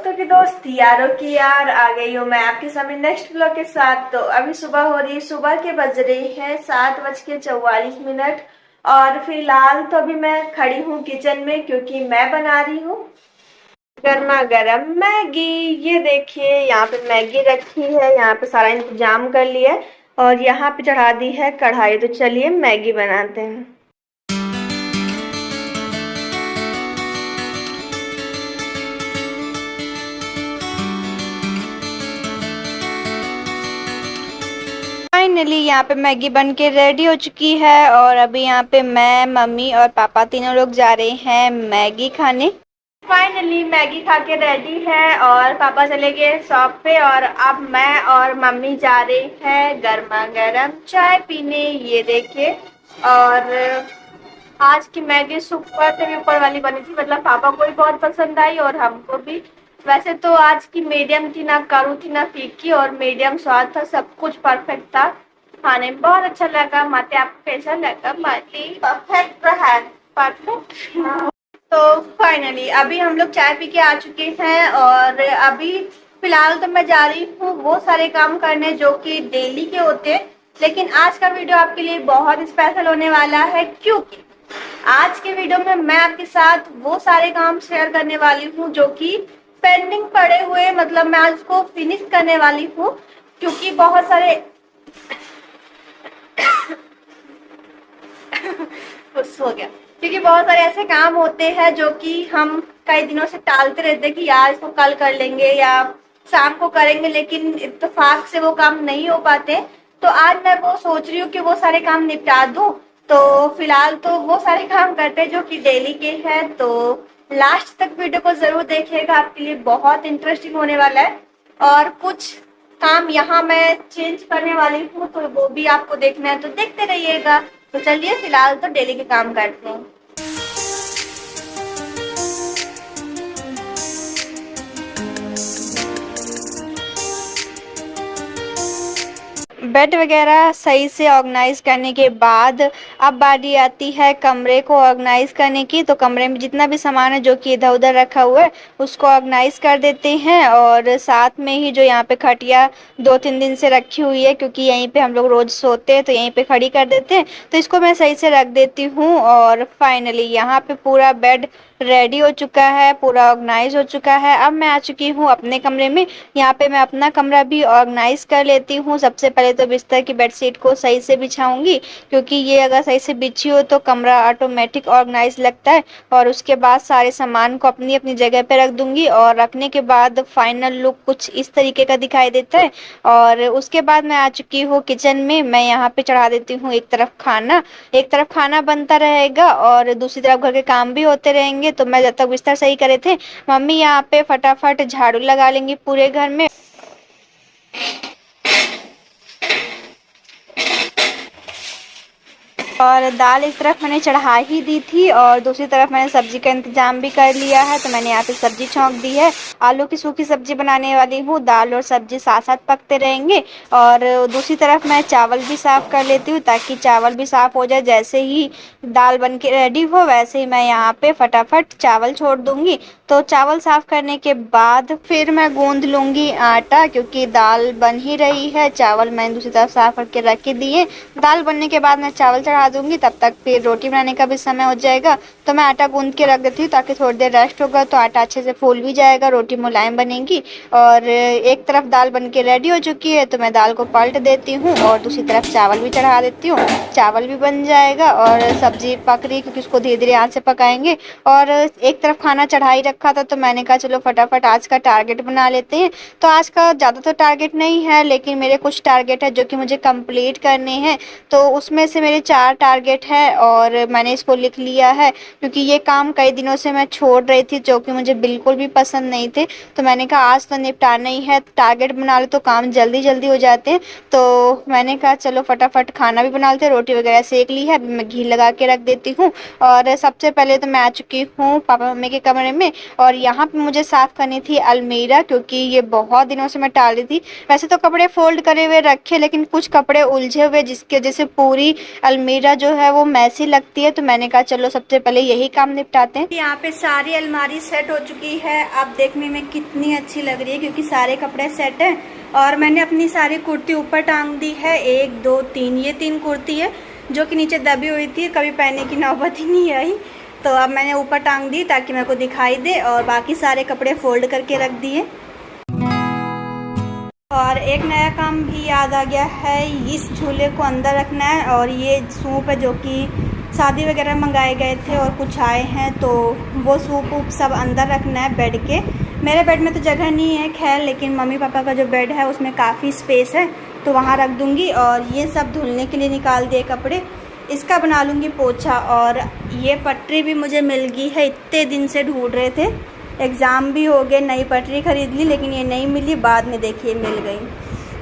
दोस्तों की दोस्त यारों की यार आ गई हूँ मैं आपके सामने नेक्स्ट ब्लॉग के साथ। तो अभी सुबह हो रही है, सुबह के बज रहे हैं 7:44। और फिलहाल तो अभी मैं खड़ी हूँ किचन में क्योंकि मैं बना रही हूँ गर्मा गर्म मैगी। ये देखिए यहाँ पे मैगी रखी है, यहाँ पे सारा इंतजाम कर लिया है और यहाँ पे चढ़ा दी है कढ़ाई। तो चलिए मैगी बनाते हैं। फाइनली यहाँ पे मैगी बन के रेडी हो चुकी है और अभी यहाँ पे मैं, मम्मी और पापा तीनों लोग जा रहे हैं मैगी खाने। फाइनली मैगी खा के रेडी है और पापा चले गए शॉप पे और अब मैं और मम्मी जा रहे हैं गर्मा गर्म चाय पीने। ये देखिए, और आज की मैगी सुपर से भी ऊपर वाली बनी थी, मतलब पापा को भी बहुत पसंद आई और हमको भी। वैसे तो आज की मीडियम थी, ना कड़ू थी ना फीकी, और मीडियम स्वाद था, सब कुछ परफेक्ट था। खाने में बहुत अच्छा लगा। माते आपको कैसा लगा? माते परफेक्ट रहा, परफेक्ट। तो फाइनली अभी हम लोग चाय पी के आ चुके हैं और अभी फिलहाल तो मैं जा रही हूँ वो सारे काम करने जो कि डेली के होते हैं। लेकिन आज का वीडियो आपके लिए बहुत स्पेशल होने वाला है क्योंकि आज के वीडियो में मैं आपके साथ वो सारे काम शेयर करने वाली हूँ जो कि पेंडिंग पड़े हुए, मतलब मैं आज उसको फिनिश करने वाली हूँ क्योंकि बहुत सारे हो गया, क्योंकि बहुत सारे ऐसे काम होते हैं जो कि हम कई दिनों से टालते रहते हैं कि यार इसको कल कर लेंगे या शाम को करेंगे, लेकिन इत्तेफाक से वो काम नहीं हो पाते। तो आज मैं वो सोच रही हूँ कि वो सारे काम निपटा दूं। तो फिलहाल तो वो सारे काम करते हैं जो कि डेली के हैं। तो लास्ट तक वीडियो को जरूर देखिएगा, आपके लिए बहुत इंटरेस्टिंग होने वाला है। और कुछ काम यहाँ मैं चेंज करने वाली हूँ तो वो भी आपको देखना है, तो देखते रहिएगा। तो चलिए फिलहाल तो डेली के काम करते हैं। बेड वगैरह सही से ऑर्गेनाइज करने के बाद अब बारी आती है कमरे को ऑर्गेनाइज करने की। तो कमरे में जितना भी सामान है जो कि इधर उधर रखा हुआ है उसको ऑर्गेनाइज कर देते हैं। और साथ में ही जो यहाँ पे खटिया 2-3 दिन से रखी हुई है क्योंकि यहीं पे हम लोग रोज सोते हैं तो यहीं पे खड़ी कर देते हैं, तो इसको मैं सही से रख देती हूँ। और फाइनली यहाँ पे पूरा बेड रेडी हो चुका है, पूरा ऑर्गेनाइज हो चुका है। अब मैं आ चुकी हूँ अपने कमरे में। यहाँ पे मैं अपना कमरा भी ऑर्गेनाइज कर लेती हूँ। सबसे पहले तो बिस्तर की बेडशीट को सही से बिछाऊंगी क्योंकि ये अगर सही से बिछी हो तो कमरा ऑटोमेटिक ऑर्गेनाइज लगता है। और उसके बाद सारे सामान को अपनी अपनी जगह पे रख दूंगी और रखने के बाद फाइनल लुक कुछ इस तरीके का दिखाई देता है। और उसके बाद मैं आ चुकी हूँ किचन में। मैं यहाँ पे चढ़ा देती हूँ एक तरफ खाना बनता रहेगा और दूसरी तरफ घर के काम भी होते रहेंगे। तो मैं जब तक बिस्तर सही करे थे, मम्मी यहाँ पे फटाफट झाड़ू लगा लेंगी पूरे घर में। और दाल एक तरफ मैंने चढ़ा ही दी थी और दूसरी तरफ मैंने सब्जी का इंतजाम भी कर लिया है। तो मैंने यहाँ पे सब्जी छौंक दी है। आलू की सूखी सब्जी बनाने वाली हूँ, दाल और सब्जी साथ साथ पकते रहेंगे। और दूसरी तरफ मैं चावल भी साफ कर लेती हूँ ताकि चावल भी साफ हो जाए। जैसे ही दाल बन के रेडी हो वैसे ही मैं यहाँ पे फटाफट चावल छोड़ दूंगी। तो चावल साफ करने के बाद फिर मैं गूंद लूंगी आटा क्योंकि दाल बन ही रही है। चावल मैंने दूसरी तरफ साफ करके रख के दिए। दाल बनने के बाद मैं चावल चढ़ा दूंगी, तब तक फिर रोटी बनाने का भी समय हो जाएगा। तो मैं आटा गूंद के रख देती हूँ ताकि थोड़ी देर रेस्ट होगा तो आटा अच्छे से फूल भी जाएगा, रोटी मुलायम बनेगी। और एक तरफ दाल बन के रेडी हो चुकी है तो मैं दाल को पलट देती हूँ और दूसरी तरफ चावल भी चढ़ा देती हूँ। चावल भी बन जाएगा और सब्जी पक रही क्योंकि उसको धीरे धीरे आंच से पकाएंगे। और एक तरफ खाना चढ़ा ही रखा था तो मैंने कहा चलो फटाफट आज का टारगेट बना लेते हैं। तो आज का ज़्यादा तो टारगेट नहीं है लेकिन मेरे कुछ टारगेट है जो कि मुझे कंप्लीट करने हैं। तो उसमें से मेरे 4 टारगेट है और मैंने इसको लिख लिया है क्योंकि ये काम कई दिनों से मैं छोड़ रही थी जो कि मुझे बिल्कुल भी पसंद नहीं थे। तो मैंने कहा आज तो निपटाना ही है, टारगेट बना ले तो काम जल्दी जल्दी हो जाते हैं। तो मैंने कहा चलो फटाफट खाना भी बना लेते, रोटी वगैरह सेक ली है, अभी मैं घी लगा के रख देती हूँ। और सबसे पहले तो मैं आ चुकी हूँ पापा मम्मी के कमरे में और यहाँ पे मुझे साफ़ करनी थी अलमीरा क्योंकि ये बहुत दिनों से मैं टाल रही थी। वैसे तो कपड़े फोल्ड करे हुए रखे लेकिन कुछ कपड़े उलझे हुए जिसकी वजह से पूरी अलमीरा जो है वो मैसी लगती है। तो मैंने कहा चलो सबसे पहले यही काम निपटाते हैं। यहाँ पे सारी अलमारी सेट हो चुकी है। अब देखने में कितनी अच्छी लग रही है क्योंकि सारे कपड़े सेट हैं। और मैंने अपनी सारी कुर्ती ऊपर टांग दी है, 1 2 3, ये 3 कुर्ती है जो कि नीचे दबी हुई थी, कभी पहनने की नौबत ही नहीं आई। तो अब मैंने ऊपर टांग दी ताकि मेरे को दिखाई दे, और बाकी सारे कपड़े फोल्ड करके रख दिए। और एक नया काम भी याद आ गया है, इस झूले को अंदर रखना है। और ये सूप है जो कि शादी वगैरह मंगाए गए थे और कुछ आए हैं, तो वो सूप वूप सब अंदर रखना है बेड के। मेरे बेड में तो जगह नहीं है खैर, लेकिन मम्मी पापा का जो बेड है उसमें काफ़ी स्पेस है, तो वहाँ रख दूँगी। और ये सब धुलने के लिए निकाल दिए कपड़े, इसका बना लूँगी पोछा। और ये पटरी भी मुझे मिल गई है, इतने दिन से ढूंढ रहे थे। एग्ज़ाम भी हो गए, नई पटरी खरीद ली, लेकिन ये नहीं मिली। बाद में देखिए मिल गई,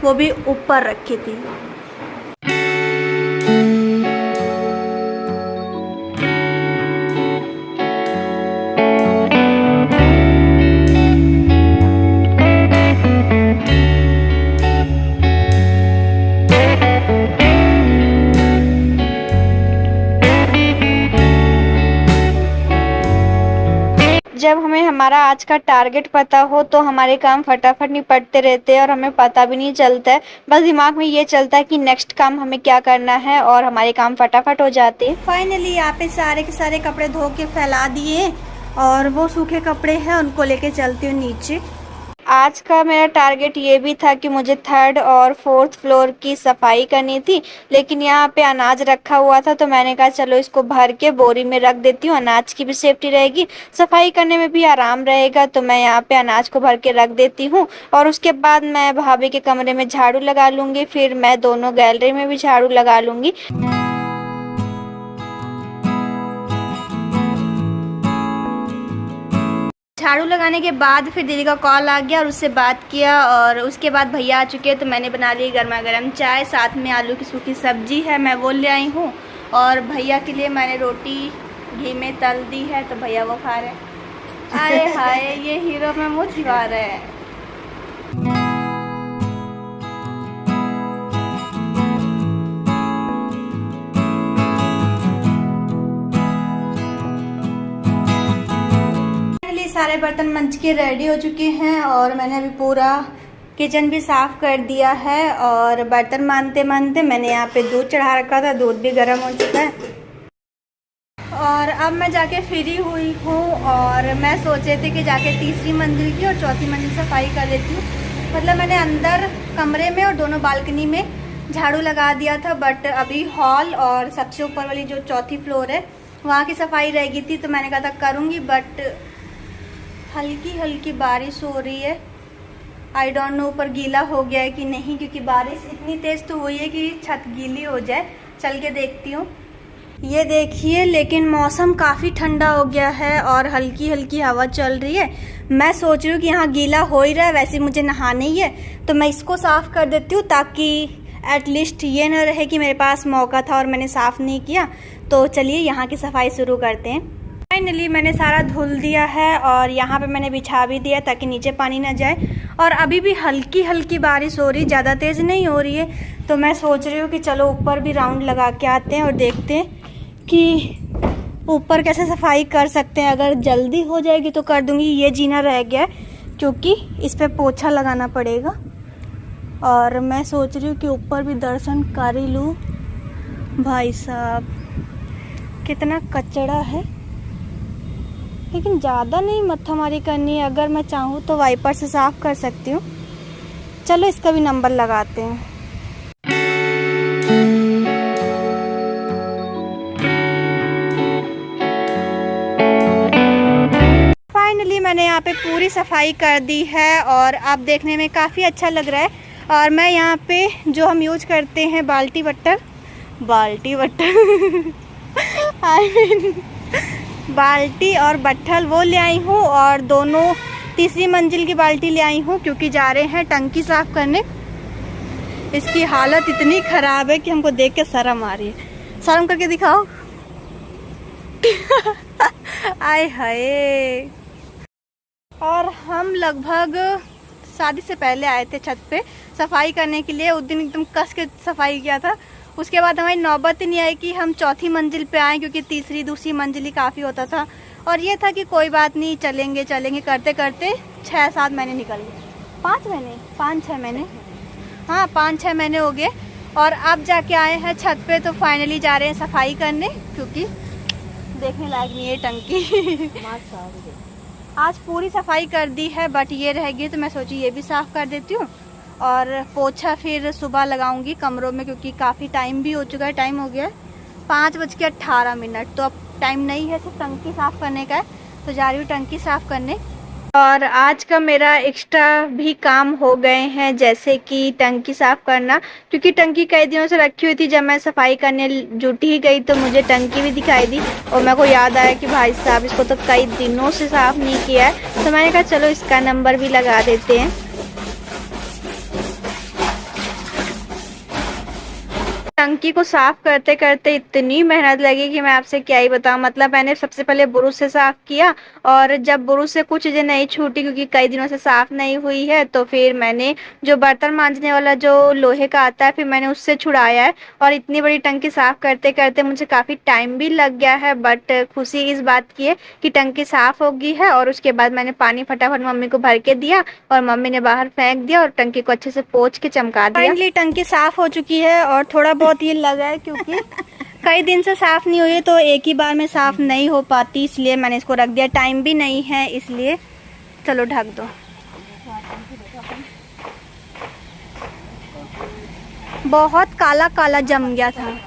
वो भी ऊपर रखी थी। जब हमें हमारा आज का टारगेट पता हो तो हमारे काम फटाफट निपटते रहते हैं और हमें पता भी नहीं चलता है। बस दिमाग में ये चलता है कि नेक्स्ट काम हमें क्या करना है और हमारे काम फटाफट हो जाते हैं। फाइनली यहाँ पे सारे के सारे कपड़े धो के फैला दिए, और वो सूखे कपड़े हैं उनको लेके चलती हूँ नीचे। आज का मेरा टारगेट ये भी था कि मुझे 3rd और 4th फ्लोर की सफाई करनी थी, लेकिन यहाँ पे अनाज रखा हुआ था तो मैंने कहा चलो इसको भर के बोरी में रख देती हूँ, अनाज की भी सेफ्टी रहेगी, सफाई करने में भी आराम रहेगा। तो मैं यहाँ पे अनाज को भर के रख देती हूँ, और उसके बाद मैं भाभी के कमरे में झाड़ू लगा लूँगी, फिर मैं दोनों गैलरी में भी झाड़ू लगा लूँगी। झाड़ू लगाने के बाद फिर दीदी का कॉल आ गया और उससे बात किया, और उसके बाद भैया आ चुके हैं तो मैंने बना ली गर्मा गर्म चाय, साथ में आलू की सूखी सब्जी है मैं वो ले आई हूँ, और भैया के लिए मैंने रोटी घी में तल दी है तो भैया वो खा रहे हैं। अरे हाय, ये हीरो में मुझ खा रहे हैं। सारे बर्तन मंज के रेडी हो चुके हैं, और मैंने अभी पूरा किचन भी साफ कर दिया है। और बर्तन मानते मानते मैंने यहाँ पे दूध चढ़ा रखा था, दूध भी गर्म हो चुका है। और अब मैं जाके फ्री हुई हूँ, और मैं सोच रही थी कि जाके 3री मंजिल की और 4थी मंजिल सफाई कर लेती हूँ। मतलब मैंने अंदर कमरे में और दोनों बालकनी में झाड़ू लगा दिया था, बट अभी हॉल और सबसे ऊपर वाली जो 4थी फ्लोर है वहाँ की सफाई रह गई थी, तो मैंने कहा था करूँगी, बट हल्की हल्की बारिश हो रही है। आई डोंट नो ऊपर गीला हो गया है कि नहीं, क्योंकि बारिश इतनी तेज़ तो हुई है कि छत गीली हो जाए। चल के देखती हूँ। ये देखिए, लेकिन मौसम काफ़ी ठंडा हो गया है और हल्की हल्की हवा चल रही है। मैं सोच रही हूँ कि यहाँ गीला हो ही रहा है, वैसे मुझे नहाना ही है, तो मैं इसको साफ़ कर देती हूँ ताकि एटलीस्ट ये न रहे कि मेरे पास मौका था और मैंने साफ़ नहीं किया। तो चलिए यहाँ की सफाई शुरू करते हैं। फाइनली मैंने सारा धुल दिया है, और यहाँ पे मैंने बिछा भी दिया ताकि नीचे पानी ना जाए। और अभी भी हल्की हल्की बारिश हो रही, ज़्यादा तेज़ नहीं हो रही है। तो मैं सोच रही हूँ कि चलो ऊपर भी राउंड लगा के आते हैं और देखते हैं कि ऊपर कैसे सफाई कर सकते हैं। अगर जल्दी हो जाएगी तो कर दूँगी। ये जीना रह गया है क्योंकि इस पर पोछा लगाना पड़ेगा, और मैं सोच रही हूँ कि ऊपर भी दर्शन कर ही लूँ। भाई साहब कितना कचरा है, लेकिन ज़्यादा नहीं मत्थामारी करनी है। अगर मैं चाहूँ तो वाइपर से साफ़ कर सकती हूँ। चलो इसका भी नंबर लगाते हैं। फाइनली मैंने यहाँ पे पूरी सफाई कर दी है, और अब देखने में काफ़ी अच्छा लग रहा है। और मैं यहाँ पे जो हम यूज करते हैं बाल्टी वट्टर बाल्टी और बट्ठल वो ले आई हूँ, और दोनों 3री मंजिल की बाल्टी ले आई हूँ क्योंकि जा रहे हैं टंकी साफ करने। इसकी हालत इतनी ख़राब है कि हमको देख के शर्म आ रही है। शर्म करके दिखाओ। आय हाय। और हम लगभग शादी से पहले आए थे छत पे सफाई करने के लिए। उस दिन एकदम कस के सफाई किया था, उसके बाद हमारी नौबत ही नहीं आई कि हम चौथी मंजिल पे आए, क्योंकि तीसरी दूसरी मंजिल ही काफ़ी होता था। और ये था कि कोई बात नहीं, चलेंगे चलेंगे करते करते 6-7 महीने निकल गए। 5-6 महीने, हाँ 5-6 महीने हो गए। और अब जाके आए हैं छत पे, तो फाइनली जा रहे हैं सफाई करने, क्योंकि देखने लायक नहीं है टंकी। आज पूरी सफाई कर दी है, बट ये रह गई, तो मैं सोची ये भी साफ़ कर देती हूँ। और पोछा फिर सुबह लगाऊंगी कमरों में, क्योंकि काफ़ी टाइम भी हो चुका है। टाइम हो गया है 5:18, तो अब टाइम नहीं है सिर्फ टंकी साफ़ करने का है, तो जा रही हूँ टंकी साफ़ करने। और आज का मेरा एक्स्ट्रा भी काम हो गए हैं, जैसे कि टंकी साफ़ करना, क्योंकि टंकी कई दिनों से रखी हुई थी। जब मैं सफाई करने जुट ही गई तो मुझे टंकी भी दिखाई दी, और मेरे को याद आया कि भाई साहब इसको तो कई दिनों से साफ़ नहीं किया है। तो मैंने कहा चलो इसका नंबर भी लगा देते हैं। टंकी को साफ करते करते इतनी मेहनत लगी कि मैं आपसे क्या ही बताऊं। मतलब मैंने सबसे पहले ब्रुश से साफ किया, और जब ब्रुश से कुछ चीज़ें नहीं छूटी, क्योंकि कई दिनों से साफ नहीं हुई है, तो फिर मैंने जो बर्तन मांजने वाला जो लोहे का आता है, फिर मैंने उससे छुड़ाया है। और इतनी बड़ी टंकी साफ करते करते मुझे काफ़ी टाइम भी लग गया है, बट खुशी इस बात की है कि टंकी साफ हो गई है। और उसके बाद मैंने पानी फटाफट मम्मी को भर के दिया, और मम्मी ने बाहर फेंक दिया, और टंकी को अच्छे से पोंछ के चमका दिया। फाइनली टंकी साफ हो चुकी है, और थोड़ा बहुत ये लगा है क्योंकि कई दिन से साफ नहीं हुई, तो एक ही बार में साफ नहीं हो पाती, इसलिए मैंने इसको रख दिया। टाइम भी नहीं है इसलिए। चलो ढक दो। बहुत काला काला जम गया था।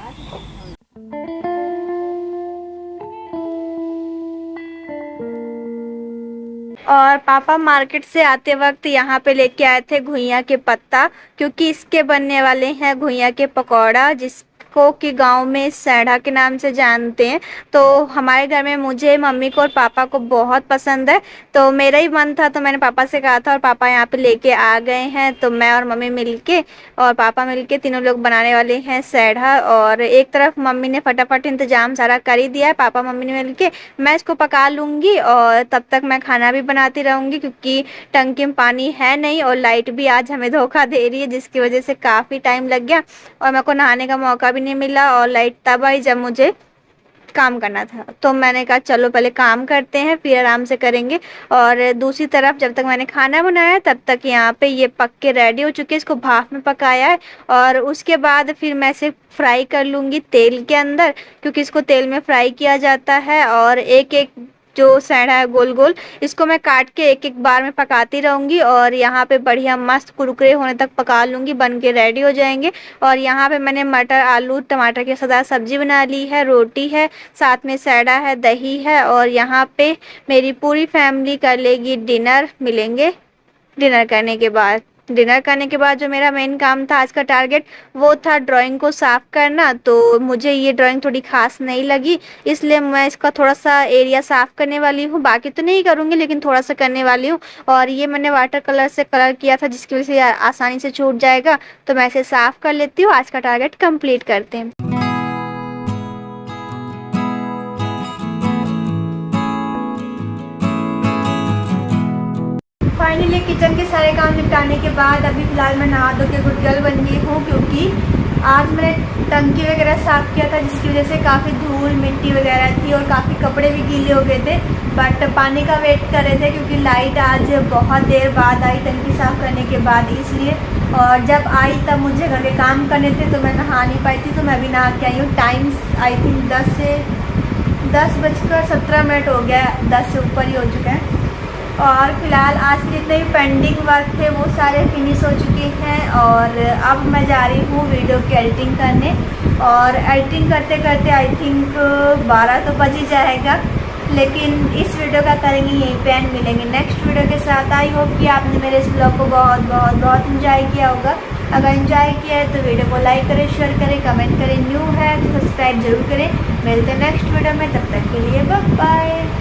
और पापा मार्केट से आते वक्त यहाँ पे लेके आए थे घुइयां के पत्ता, क्योंकि इसके बनने वाले हैं घुइयां के पकौड़ा, जिसको कि गांव में सैढ़ा के नाम से जानते हैं। तो हमारे घर में मुझे, मम्मी को और पापा को बहुत पसंद है, तो मेरा ही मन था, तो मैंने पापा से कहा था, और पापा यहाँ पे लेके आ गए हैं। तो मैं और मम्मी मिलके और पापा मिलके तीनों लोग बनाने वाले हैं सैढ़ा। और एक तरफ मम्मी ने फटाफट इंतजाम सारा कर ही दिया है, पापा मम्मी ने मिलके। मैं इसको पका लूँगी, और तब तक मैं खाना भी बनाती रहूँगी, क्योंकि टंकी में पानी है नहीं, और लाइट भी आज हमें धोखा दे रही है, जिसकी वजह से काफ़ी टाइम लग गया, और मेरे को नहाने का मौका भी नहीं मिला। और लाइट तब आई जब मुझे काम करना था, तो मैंने कहा चलो पहले काम करते हैं, फिर आराम से करेंगे। और दूसरी तरफ जब तक मैंने खाना बनाया, तब तक यहाँ पे ये पक के रेडी हो चुके हैं। इसको भाप में पकाया है, और उसके बाद फिर मैं इसे फ्राई कर लूँगी तेल के अंदर, क्योंकि इसको तेल में फ्राई किया जाता है। और एक एक जो सैड़ा है गोल गोल, इसको मैं काट के एक एक बार में पकाती रहूँगी, और यहाँ पे बढ़िया मस्त कुरकुरे होने तक पका लूँगी, बन के रेडी हो जाएंगे। और यहाँ पे मैंने मटर आलू टमाटर के साथ सब्जी बना ली है, रोटी है, साथ में सैड़ा है, दही है। और यहाँ पे मेरी पूरी फैमिली कर लेगी डिनर। मिलेंगे डिनर करने के बाद जो मेरा मेन काम था, आज का टारगेट, वो था ड्राइंग को साफ़ करना। तो मुझे ये ड्राइंग थोड़ी खास नहीं लगी, इसलिए मैं इसका थोड़ा सा एरिया साफ़ करने वाली हूँ। बाकी तो नहीं करूँगी, लेकिन थोड़ा सा करने वाली हूँ। और ये मैंने वाटर कलर से कलर किया था, जिसकी वजह से आसानी से छूट जाएगा, तो मैं इसे साफ़ कर लेती हूँ। आज का टारगेट कंप्लीट करते हैं। फाइनली किचन के सारे काम निपटाने के बाद अभी फ़िलहाल मैं नहा धो के गुड गर्ल बन गई हूँ, क्योंकि आज मैंने टंकी वगैरह साफ़ किया था, जिसकी वजह से काफ़ी धूल मिट्टी वगैरह थी, और काफ़ी कपड़े भी गीले हो गए थे। बट पानी का वेट कर रहे थे, क्योंकि लाइट आज बहुत देर बाद आई टंकी साफ़ करने के बाद, इसलिए। और जब आई तब मुझे घर के काम करने थे, तो मैं नहा नहीं पाई थी, तो मैं अभी नहा के आई हूँ। टाइम आई थिंक 10:17 हो गया, 10 से ऊपर ही हो चुका है। और फिलहाल आज के जितने भी पेंडिंग वर्क थे वो सारे फिनिश हो चुके हैं, और अब मैं जा रही हूँ वीडियो की एडिटिंग करने। और एडिटिंग करते करते आई थिंक 12 तो बज ही जाएगा, लेकिन इस वीडियो का करेंगे यहीं पे एंड। मिलेंगे नेक्स्ट वीडियो के साथ। आई होप कि आपने मेरे इस ब्लॉग को बहुत बहुत बहुत इंजॉय किया होगा। अगर इंजॉय किया है तो वीडियो को लाइक करें, शेयर करें, कमेंट करें। न्यू है तो सब्सक्राइब जरूर करें। मिलते हैं नेक्स्ट वीडियो में, तब तक के लिए बाय बाय।